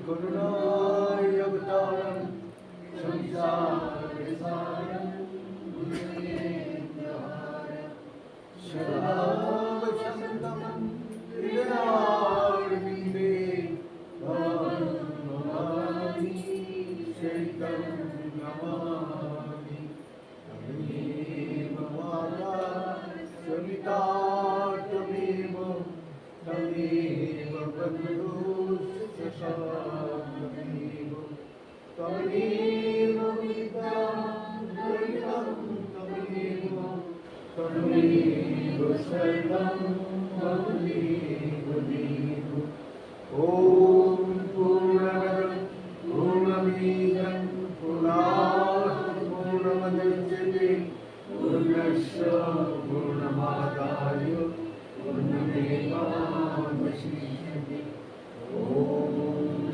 करुणायवतारं संसारसारं भुजगेन्द्रहारं सदा वसन्तं हृदयारविन्दे भवं नमामि चैतं नमामि तमेव माता सविता त्वमेव तमेव बन्धुश्च तमेव तमेव विद्या द्वैतं तमेव सर्वं तमेव देव ॐ पूर्णमदः पूर्णमिदं पूर्णात् पूर्णमुदच्यते पूर्णस्य पूर्णमादाय पूर्णमेवावशिष्यते ॐ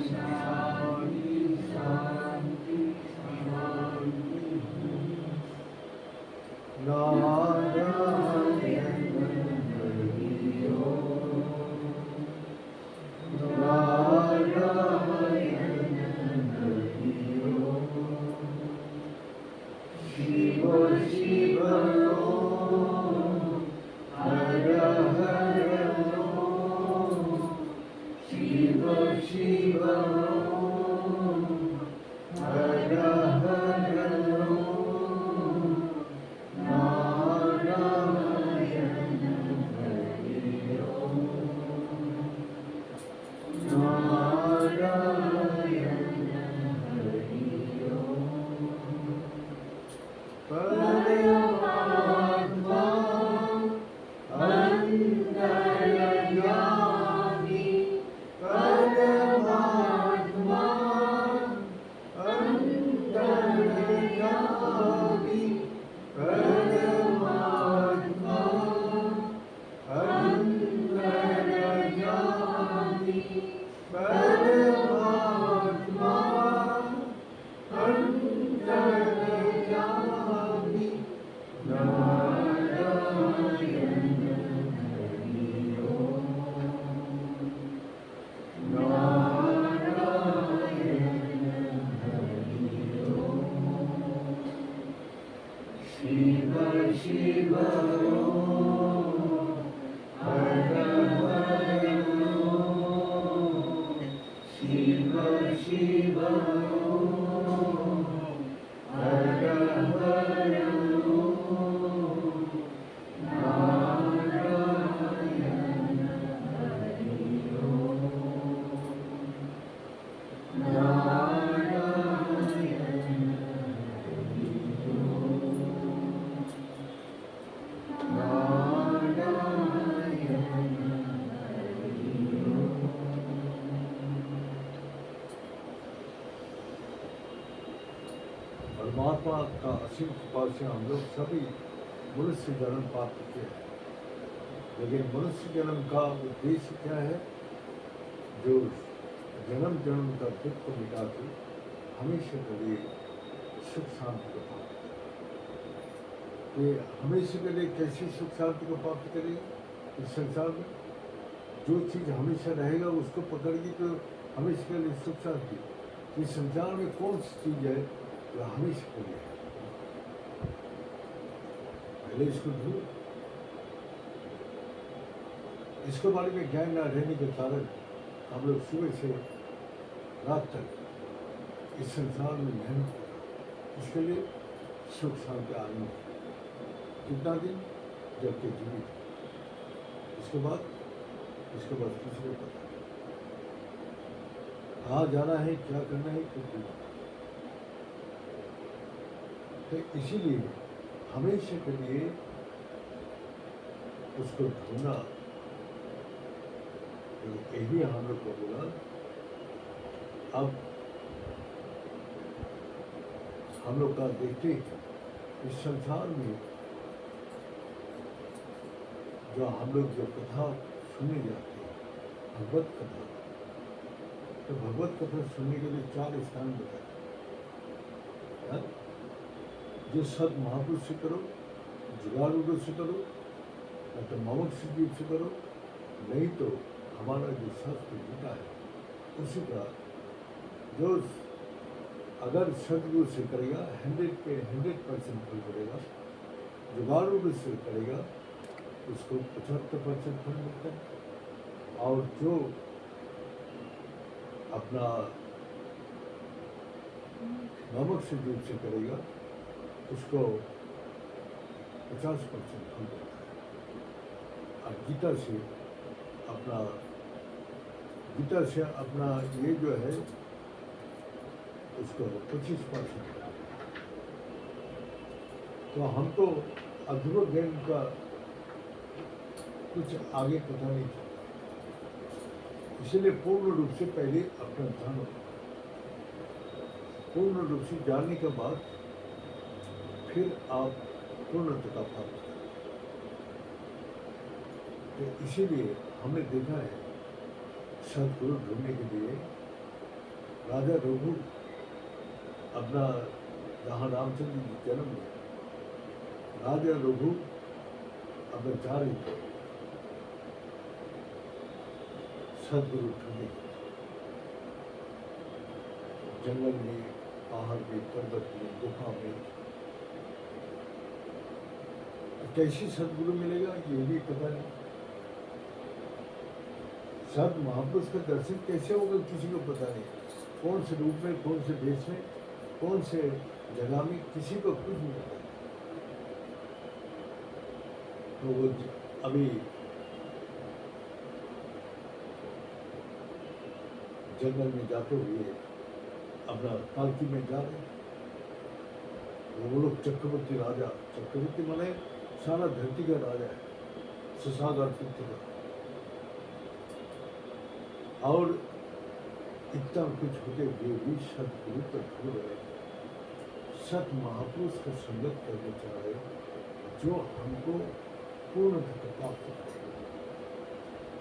शान्ति शान्ति शान्ति नारायण हरिओ नारायण हरिओ शिव शिव हर हर शिव शिव हर हर नारायण हरिओ नारायण हरिओ परमात्मा अंतर्यामी परमात्मा अंतर्यामी परमात्मा अंतर्यामी परमात्मा अंतर्यामी नारायण हरिओ नारायण हरिओ शिव शिव हर हर शिव शिव हर हर नारायण हरिओ नारायण हरिओ नारायण हरिओ परमात्मा का असीम कृपा से हम लोग सभी मनुष्य जन्म प्राप्त किए हैं, लेकिन मनुष्य जन्म का उद्देश्य क्या है? जो जन्म जन्म का दुख को मिटा के हमेशा के लिए सुख शांति को प्राप्त करें। ये हमेशा के लिए कैसी सुख शांति को प्राप्त करेंगे? इस संसार में जो चीज़ हमेशा रहेगा उसको पकड़ेगी तो हमेशा के लिए सुख शांति। इस संसार में कौन सी चीज़ है जो हमेशा के लिए है? पहले इसको ढूंढो। इसके बारे में ज्ञान न रहने के कारण हम लोग सुबह से रात तक इस संसार में मेहनत करते हैं। इसके लिए सुख शांति आनंद कितना दिन जब के जीवित। इसके बाद किसी को पता नहीं कहाँ जाना है, क्या करना है, कुछ नहीं। तो इसीलिए हमेशा के लिए उसको ढूंढना। यही हम लोग को बोला अब हम लोग का देखते हैं इस संसार में जो हम लोग जो कथा सुने जाते हैं भगवत कथा, तो भगवत कथा सुनने के लिए 4 स्थान बताए। जो सद महापुरुष से करो, जुगाड़ू से करो, या तो ममक्ष जीव से करो, नहीं तो हमारा जो शास्त्र गीता है उसी का जो अगर सदगुरु से करेगा 100% फल करेगा, जुगाड़ू से करेगा उसको 75% फल मिलता है, और जो अपना नमक से दूध से करेगा उसको 50% फल मिलता है। और गीता से अपना ये जो है उसको 25%। तो हम तो अध्रुव ज्ञान का कुछ आगे पता नहीं था, इसलिए पूर्ण रूप से पहले अपना ध्यान पूर्ण रूप से जानने के बाद फिर आप पूर्णता का प्राप्त करें। तो इसीलिए हमने देखा है सदगुरु ढूंढने के लिए राजा रघु अपना जहाँ रामचंद्र जी जन्म लिया, राजा रघु अपना जा रही थे सदगुरु ढूंढने, जंगल में, पहाड़ में, पर्वत में, गुफा में। कैसी सदगुरु मिलेगा ये भी पता नहीं। सद महापुरुष का दर्शन कैसे होगा किसी को पता नहीं, कौन से रूप में, कौन से देश में, कौन से जगह में, किसी को कुछ नहीं पता। तो वो अभी जंगल में जाते हुए अपना पालकी में जा रहे, वो लोग चक्रवर्ती राजा, चक्रवर्ती माने सारा धरती का राजा है, सुसागर पुत्र का, और इतना कुछ होते हुए भी सदगुरु पर ढूंढ रहे, सत महापुरुष का संगत करने चाह रहे, जो हमको पूर्णता प्राप्त करेगा।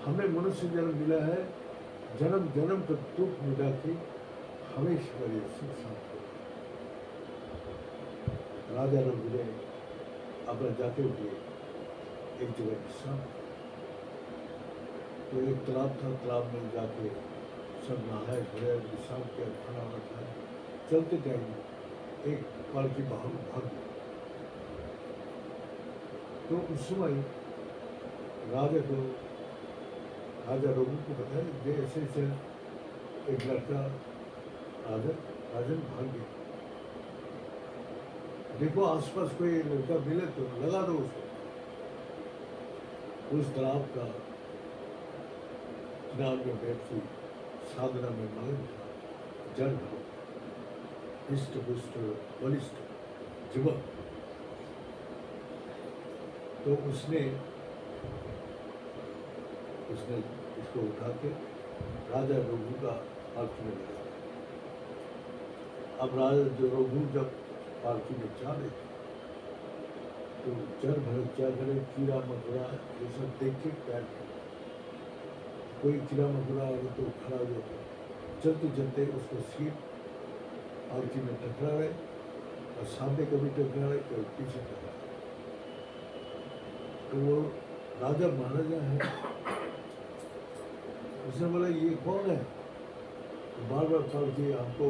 हमें मनुष्य जन्म मिला है, जन्म जन्म का दुख मिटा के हमेशा के लिए सुख शांति। राजा रघु ने अपना जाते हुए एक जगह विश्राम, तो एक तालाब था, तालाब में जाके सब नहाए धोए, विश्राम किया, खाना वाना खाया। चलते टाइम एक पालकी बाहर भाग गई। तो उस समय राजा रघु को बताया कि ऐसे ऐसे एक लड़का राजन भाग गया, देखो आसपास कोई लड़का मिले तो लगा दो उसको। उस तालाब का किनारे में बैठी साधना में मगन था, जल इष्ट पुष्ट बलिष्ठ युवक। तो उसने इसको उठा के राजा रघु का पालकी में लगा। अब राजा रघु जब पालकी में जा रहे थे तो जल भर क्या करे, कीड़ा मकोड़ा ये सब देख के पैर, कोई कीड़ा मकोड़ा आए तो खड़ा हो जाता, चलते चलते उसको सीट पालकी में टकरा रहे, और सामने कभी टकरा रहे, कभी पीछे टकरा रहे। तो वो राजा महाराजा है, उसने बोला ये कौन है? तो बार बार पालकी हमको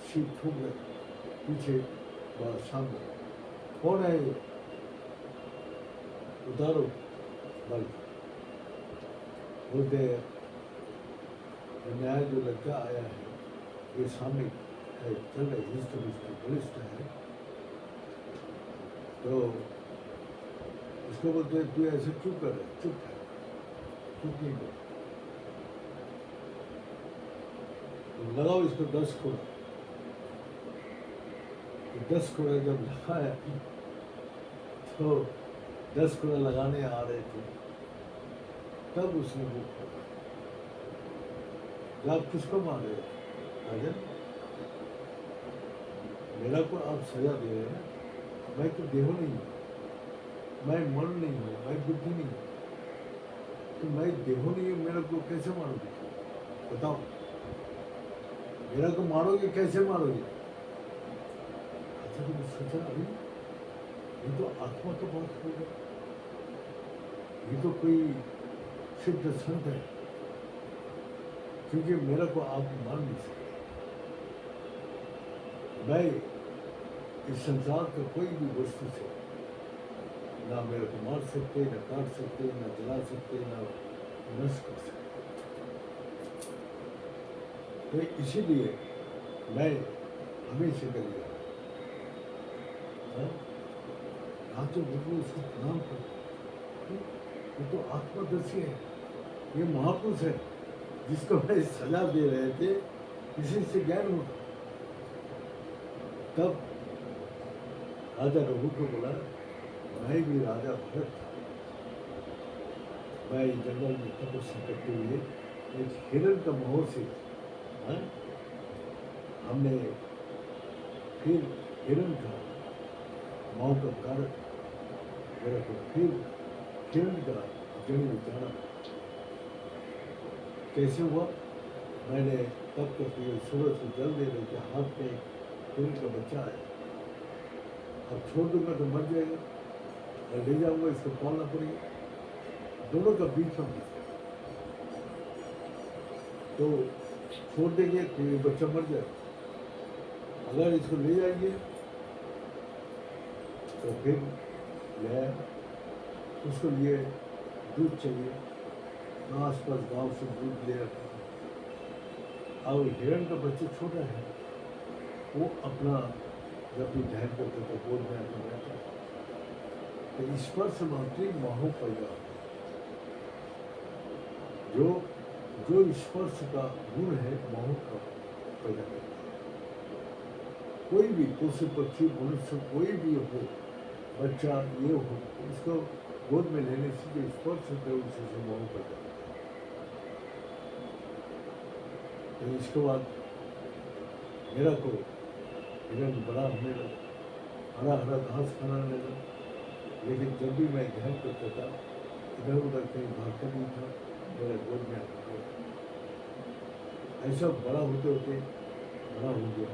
सीट ठूक रहे, पीछे बार सामने, कौन है ये? उतारो बल। बोलते न्याय जो लड़का आया है ये सामने है, चल रहे हिस्ट बलिष्ठ है। तो इसको बोलते तू ऐसे क्यों कर रहे, चुप है, चुप नहीं कर, तो लगाओ इसको 10 कोड़ा। 10 कोड़ा जब लगाया तो 10 कोड़ा लगाने आ रहे थे, तब उसने वो खोला, आप किसको मार रहे हो? राजन, मेरा को आप सजा दे रहे हैं, मैं तो देह नहीं हूँ, मैं मन नहीं हूँ, मैं बुद्धि नहीं हूँ, तो मैं देह नहीं हूँ, मेरे को कैसे मारोगे? बताओ, मेरा को मारोगे, कैसे मारोगे? अच्छा तो सोचा अभी ये तो आत्मा का बात हो गया, ये तो कोई सिद्ध संत है, क्योंकि मेरा को आप मान नहीं सकते। मैं इस संसार का कोई भी वस्तु से ना मेरे को मार सकते, ना काट सकते, ना जला सकते, ना नष्ट कर सकते। तो इसीलिए मैं हमेशा के लिए राजो गुरु उसको प्रणाम करो। ये तो आत्मदर्शी है, ये महापुरुष है जिसको मैं सजा दे रहे थे, किसी से ज्ञान होता। तब राजा रघु को बोला, मैं भी राजा भरत था, मैं जंगल में तपस्या करते हुए एक हिरण का मोह से हमने फिर हिरण का मोह का कारण मेरे को फिर हिरण का जन्म जाना कैसे हुआ। मैंने तब तक सूरज को जल दे रहे थे, हाथ में हिरण का बच्चा आया, अब छोड़ दूंगा तो मर जाएगा, मैं ले जाऊंगा, इसको पालना पड़ेगा, दोनों का बीच में तो छोड़ देंगे तो ये बच्चा मर जाएगा, अगर इसको ले जाएंगे तो फिर ले उसको लिए दूध चाहिए, तो आस पास गाँव से दूध ले रखा। अब हिरण का बच्चा छोटा है, वो अपना जब भी ध्यान करते तो बोल में अपना रहता है, तो स्पर्श मात्र मोह पैदा, जो जो स्पर्श का गुण है मोह का पैदा करता है। कोई भी पशु पक्षी मनुष्य कोई भी हो, बच्चा ये हो, इसको गोद में लेने से जो स्पर्श होता है उससे मोह पैदा करता है। तो इसके बाद मेरा को हिरण बड़ा होने लगा, हरा हरा घास खाना लगा, लेकिन जब भी मैं ध्यान करता था इधर उधर कहीं भागता नहीं था, मेरे गोद में आता था। ऐसा बड़ा होते होते बड़ा हो गया।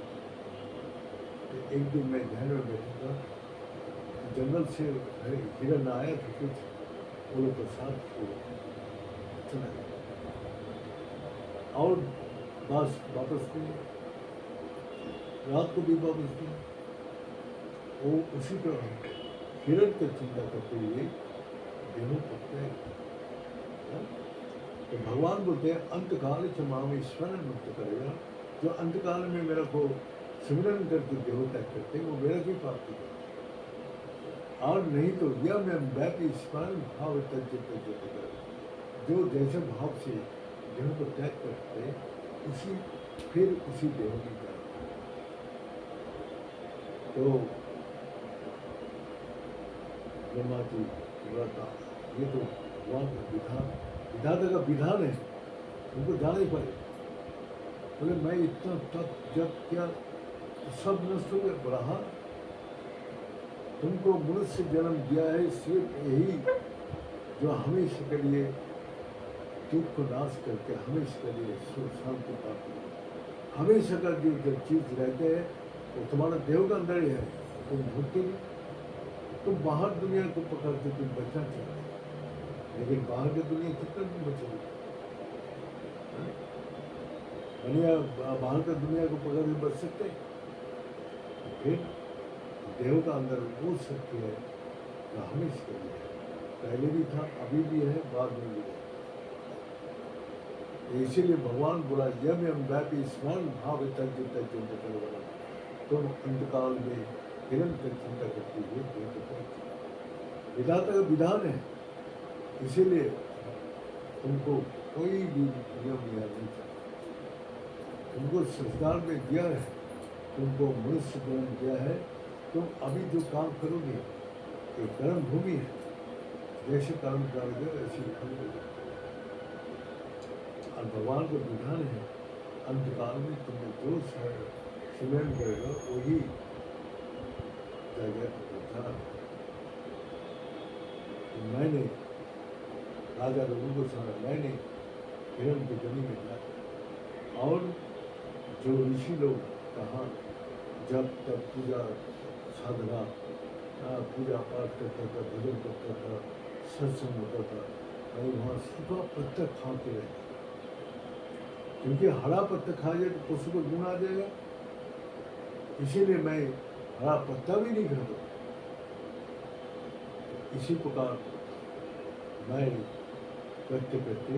तो एक दिन मैं ध्यान में बैठा था, जंगल से हिरण आया तो कुछ फूलों के साथ चला गया और बस वापस नहीं, रात को भी वापस नहीं। वो उसी तरह हिरण की चिंता करते हुए गेहूँ पकते हैं। तो भगवान बोलते हैं अंतकाल क्षमा में स्मरण मुक्त करेगा, जो अंतकाल में मेरा को सिमरन करके देह त्याग करते वो मेरा की प्राप्ति है। और नहीं तो यह मैं व्यापी स्मरण भाव तक जो जैसे भाव से देह को त्याग करते उसी फिर उसी देह में जाते। तो ब्रह्मा जी व्रता, ये तो भगवान का विधान, विधाता का विधान है, उनको जाना ही पड़े। बोले मैं इतना तक जब क्या सब नष्ट हो गया, बढ़ा तुमको मनुष्य जन्म दिया है सिर्फ यही जो हमेशा के लिए दुख को नाश करके हमेशा के लिए सुख शांति प्राप्त हो। हमेशा का जो चीज रहते हैं वो तुम्हारा देह के अंदर ही है, तुम भूलते नहीं। तुम बाहर दुनिया को पकड़ते तुम बचना चाहते, लेकिन बाहर की दुनिया कितना तुम बचोगे? बाहर का दुनिया को पकड़ के बच सकते? फिर देव का अंदर वो शक्ति है जो हमेशा के लिए है, पहले भी था, अभी भी है, बाद में भी है। इसीलिए भगवान बोला यम यम व्यापी स्मरण भाव तक तुम अंतकाल में निरंतर चिंता करती हुए विधाता का विधान है। इसीलिए तुमको कोई भी नियम नहीं चाहिए, तुमको संस्कार में दिया है, तुमको मनुष्य जन्म दिया है, तुम अभी जो काम करोगे ये कर्म भूमि है, जैसे कर्म करोगे वैसे फल होगा। और भगवान का विधान है अंतकाल में तुमने जो सिमरन करेगा वही जगह पहुँचा। मैंने राजा रघु को सुना, मैंने हिरण की गली में जाकर और जो ऋषि लोग कहाँ जब तब पूजा साधना पूजा पाठ करता था, भजन करता था, सत्संग होता था, मैं वहाँ सूखा पत्ता खाते रहे, क्योंकि हरा पत्ता खा जाए तो पशु को गुण आ जाएगा। इसीलिए मैं हरा पत्ता भी नहीं खाता। इसी प्रकार मैं करते करते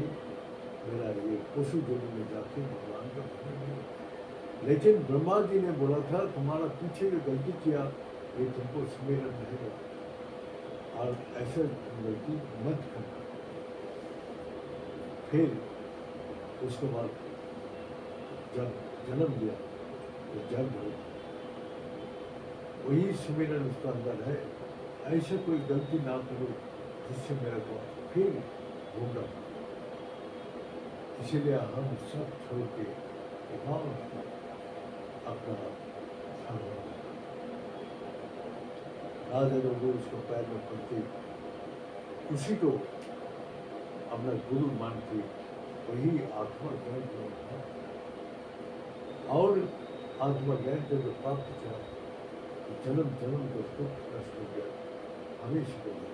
मेरा ये पशु जोड़ी में जाके भगवान का भजन नहीं होता। लेकिन ब्रह्मा जी ने बोला था तुम्हारा पीछे जो गलती किया ये तुमको सुमेरन रहेगा और ऐसे गलती मत करना। फिर उसके बाद जब जन्म लिया तो जन्म हो वही सुमेरन उसका अंदर है। ऐसे कोई गलती ना करो जिससे मेरे को फिर भूलना। इसीलिए हम सब छोड़ के अपना राजा लोग उसको पैर में पड़ते उसी को अपना गुरु मान के वही आत्मा ज्ञान था। और आत्मा ज्ञान को जो प्राप्त किया जन्म जन्म को दुख नष्ट हो गया हमेशा के लिए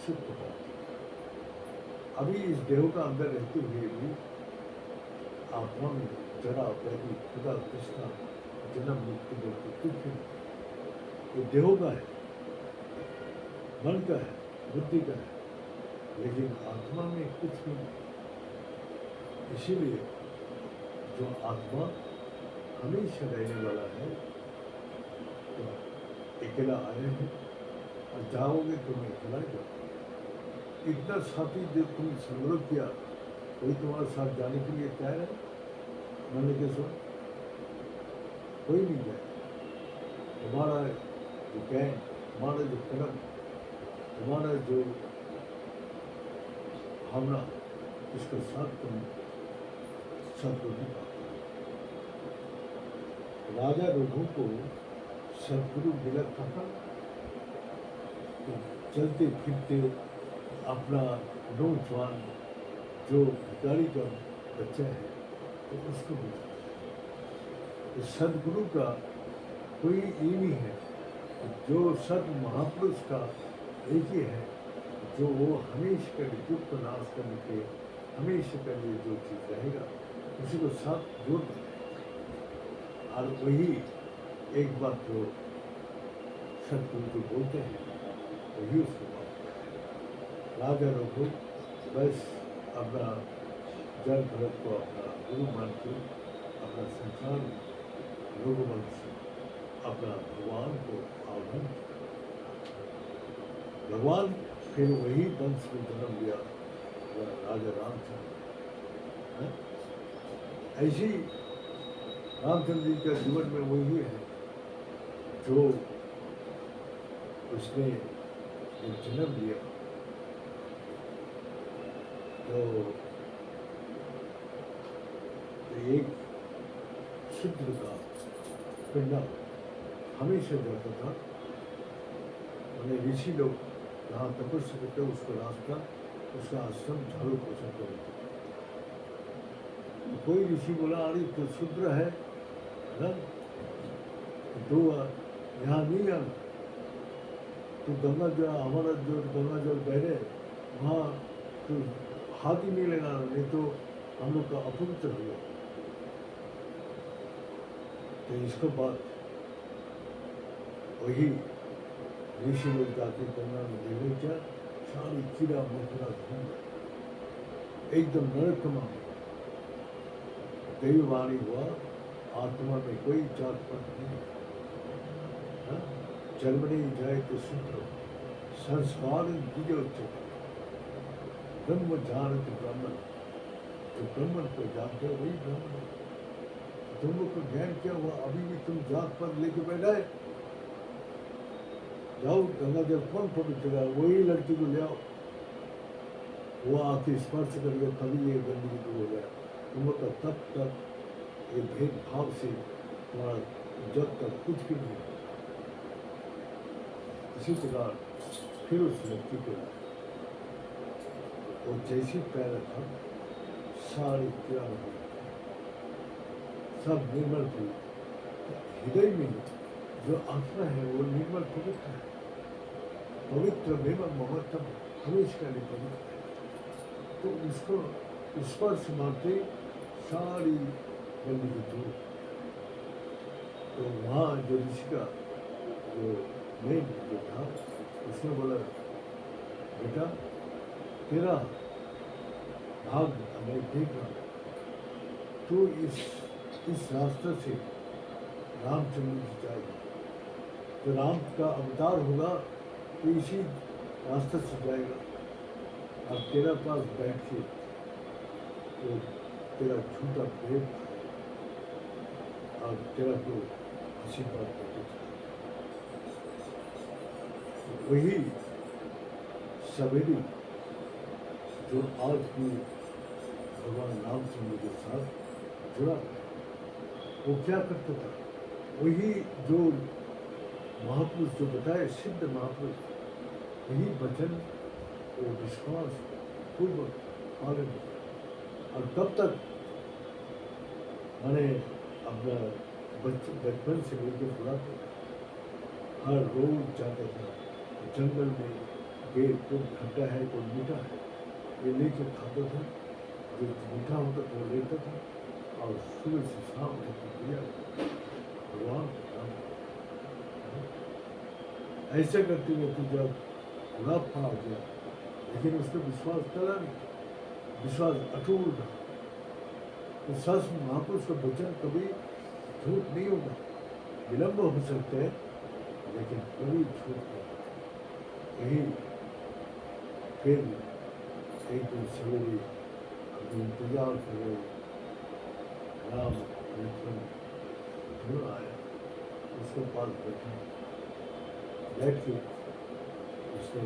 सुख होता। अभी इस देह का अंदर रहते हुए भी आत्मा में जरा व्याधि खुदा कृष्णा जन्म मृत्यु बोलते कुछ नहीं। ये देह का है, मन का है, बुद्धि का है, लेकिन आत्मा में कुछ नहीं। इसीलिए जो आत्मा हमेशा रहने वाला है तो अकेला आए हैं और जाओगे तुम अकेला जाओ। इतना साथी जब तुम संग्रह किया कोई तुम्हारे साथ जाने के लिए तैयार है? मैंने के सो कोई नहीं जाए। तुम्हारा जो ज्ञान, तुम्हारा जो कर्म, तुम्हारा जो भावना, इसके साथ तुम सदगुरु पाते। राजा रघु को सदगुरु मिला था। तो चलते फिरते अपना नौजवान जो भिखारी का बच्चा है तो उसको मिला। तो सदगुरु का कोई ये नहीं है। जो सद महापुरुष का एक ही है जो वो हमेशा के लिए दुख को नाश करने के हमेशा के लिए जो चीज़ रहेगा उसी को साथ जोड़ देगा। और वही एक बात जो सदगुरु को बोलते हैं वही उसको बात है। राजा रघु बस अपना जल भरत को अपना गुरु मान के अपना संसार रघुवंश से अपना भगवान को आह्वान। भगवान फिर वही वंश में जन्म लिया राजा रामचंद्र। ऐसी रामचंद्र जी का जीवन में वही है जो उसने जन्म लिया तो एक शूद्र का पिंडा हमेशा जाता था। उन्हें ऋषि लोग जहाँ तपस्या करते उसको रास्ता उसका आश्रम झाड़ू पोछा करता। तो कोई ऋषि बोला अरे तो शूद्र है ना, तो यहाँ नहीं आना, तो गंगा जल हमारा जो गंगा जल बह रहे वहाँ तो हाथ ही नहीं लगाना, नहीं तो हम लोग का अपवित्र हो गया। तो इसके बाद वही ऋषि लोग जाके गंगा में देखे क्या सारी कीड़ा मकोड़ा घूम एकदम नरकमा। दैववाणी हुआ आत्मा में कोई जात पात नहीं। जन्मने जाए तो शूद्र संस्कार दिव्य उच्चता ब्रह्म जानत ब्राह्मण। जो ब्राह्मण को जानते वही ब्राह्मण है। तुम लोग को ज्ञान क्या हुआ? अभी भी तुम जात पर लेके बैठा है। जाओ गंगा जल कौन पवित्र है वही लड़की को ले आओ, वो आके स्पर्श करके तभी ये गंदगी दूर हो गया। तुम लोग का तब तक ये भेदभाव से तुम्हारा जब तक कुछ भी नहीं। इसी प्रकार फिर उस लड़की को वो जैसी पैर था सारी कीड़ा सब निर्मल थी। हृदय में जो आत्मा है वो निर्मल पवित्र है। पवित्र निर्मल महत्तम हमेशा के लिए पवित्र है। तो उसको स्पर्श मारते सारी गंदगी दूर। तो वहाँ जो ऋषि का जो मेन जो था उसने बोला बेटा तेरा भाग मैं देख रहा हूँ, तो इस रास्ते से रामचंद्र जी जाएगा, तो राम का अवतार होगा तो इसी रास्ते से जाएगा। अब तेरा पास बैठ के तो तेरा झूठा प्रेम और तेरा को आशीर्वाद देते थे। वही सवेरी जो आज भी भगवान रामचंद्र के साथ जुड़ा है, वो क्या करता था, वही जो महापुरुष जो बताए सिद्ध महापुरुष, यही वचन वो विश्वास पूर्वक पालन किया। और कब तक, मैंने अपना बचपन से लेकर बुरा हर रोज जाता था जंगल में, गए कोई खट्टा है कोई मीठा है, ये लेकर खाता था, जो मीठा होता था वो लेता था, और सुबह से शाम तक दिया भगवान का काम। ऐसे करते करते जब बुढ़ापा आ गया, लेकिन उसका विश्वास टला नहीं, विश्वास अटूट रहा। तो सच महापुरुष का वचन कभी झूठ नहीं होगा, विलंब हो सकते हैं लेकिन कभी झूठ नहीं। यही फिर एक दिन सवेरे अभी इंतजार कर रहे, राम लक्ष्मण क्यों आया, उसके पास बैठा, बैठ के उसने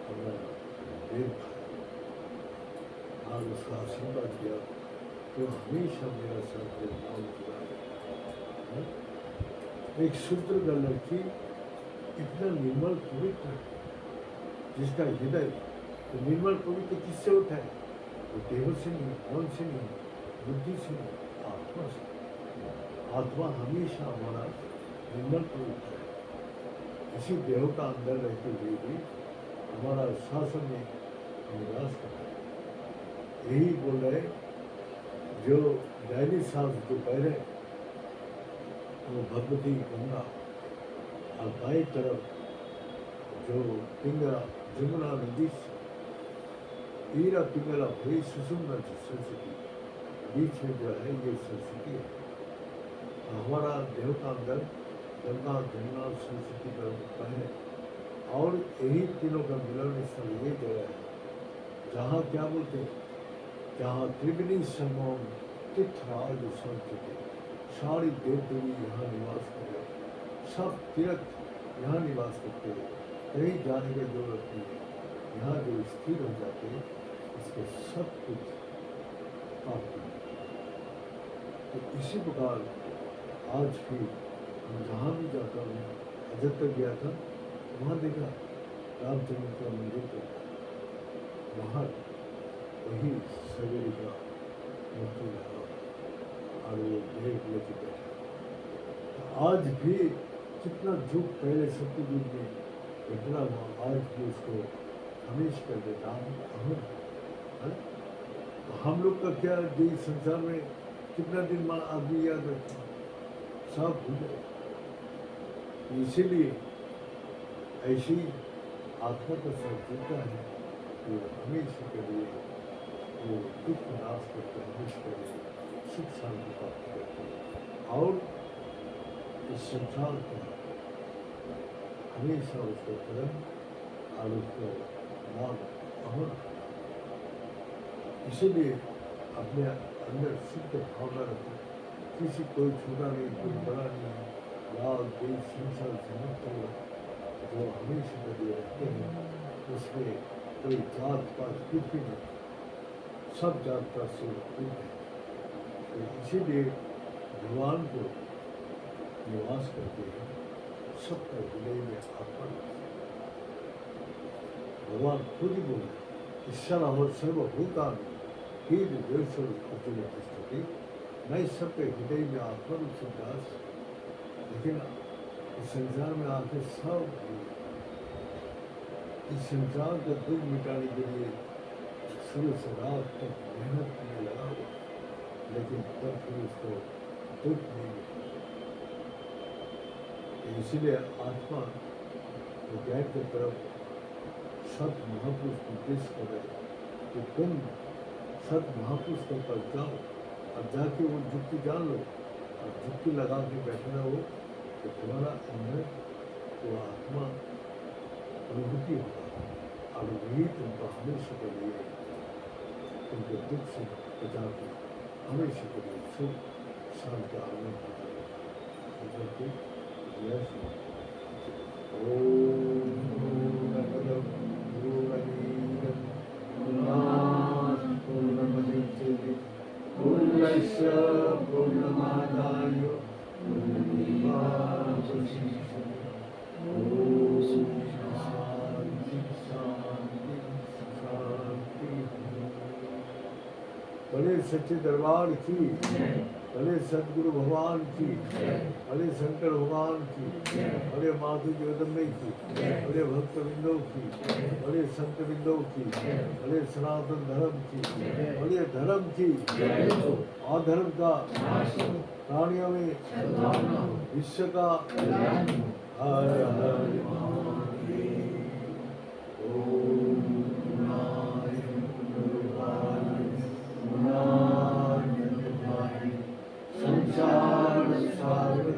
अपना पेड़ खाया और उसका आशीर्वाद दिया, तो हमेशा मेरा साथ नाम जुड़ा। एक शूद्र का लड़की इतना निर्मल पवित्र है, जिसका हृदय तो निर्मल पवित्र किससे होता है, वो देह से नहीं, मन से नहीं, बुद्धि से नहीं, आत्मा से। आत्मा हमेशा हमारा निर्मल पवित्र है। इसी देह का अंदर रहते हुए भी हमारा शासन में निवास करता है। यही बोल रहे जो दैनिक सांस जो पहले वो भगवती गंगा, और बाई तरफ जो पिंगला जमुना नदी ईरा पिंगला भई सुषुम्ना सरस्वती, बीच में जो है ये सरस्वती है। हमारा देव का अंदर गंगा जमुना सरस्वती का पहले, और यही तीनों का मिलन स्थल ये जगह है जहाँ क्या बोलते हैं, जहाँ त्रिवेणी संगम तीर्थराज संस्कृति, सारी देव देवी यहाँ निवास करे, सब तीर्थ यहाँ निवास करते हैं, कहीं जाने की जरूरत नहीं है। यहाँ जो स्थिर हो जाते हैं इसको सब कुछ प्राप्त है। तो इसी प्रकार आज भी हम जहाँ भी जाता हूँ, अयोध्या गया था, वहाँ देखा रामचंद्र का मंदिर, तो वहाँ वही सवेरे का मूर्ति लगा और वो भेंट लेके बैठा। तो आज भी कितना युग पहले सत्ययुग में घटना हुआ, आज भी उसको हमेशा कर देता हूँ। तो हम लोग का क्या, देश संसार में कितना दिन आदमी याद रखता, सब भूल गए। इसीलिए ऐसी आत्मा का साथ जीता है, वो हमेशा के लिए वो दुख नाश करते, हमेशा के लिए सुख शांति प्राप्त करते हैं, और इस संसार को हमेशा उसको कर्म और उसको नाम अमर। इसीलिए अपने अंदर शुद्ध भावना रखो, किसी कोई छोटा नहीं कोई बड़ा नहीं है, लाल देश संसार से मुक्त हो, जो हमेशा के लिए रहते हैं, उसमें कोई जात पात कुछ भी नहीं, सब जात पात से मुक्त है। तो इसीलिए भगवान को निवास करते हैं सबका हृदय में आत्मा। भगवान खुद ही बोले, ईश्वर अहो सर्वभूतानि अर्जुन तिष्ठति, मैं सबके हृदय में आत्मा रूप से दास। लेकिन इस संसार में आके सब इस संसार का दुख मिटाने के लिए सुबह से रात तक मेहनत करने लगा हुआ, लेकिन तब फिर उसको दुख नहीं मिला। इसीलिए आत्मा ज्ञान की तरफ सत महापुरुष निर्देश कर रहे हैं कि तुम सत महापुरुष के पास जाओ और जाके वो जुक्ति जान लो और जुक्ति लगा के बैठे रहो तो तुम्हारा अंदर वो आत्मा अनुभूति होगा और वही तुमको हमेशा के लिए तुमको दुख से बचा के हमेशा के लिए सुख शांति आनंद होगा। पूर्णस्य पूर्णमादाय बड़े सच्चे दरबार की, बड़े सदगुरु भगवान की, बड़े शंकर भगवान की, बड़े माधु जगदम्बे की, बड़े भक्त बिंदो की, बड़े संत बिंदो की, बड़े सनातन धर्म की, बड़े धर्म की, अधर्म का प्राणियों में विश्व का हर हर संसार सागर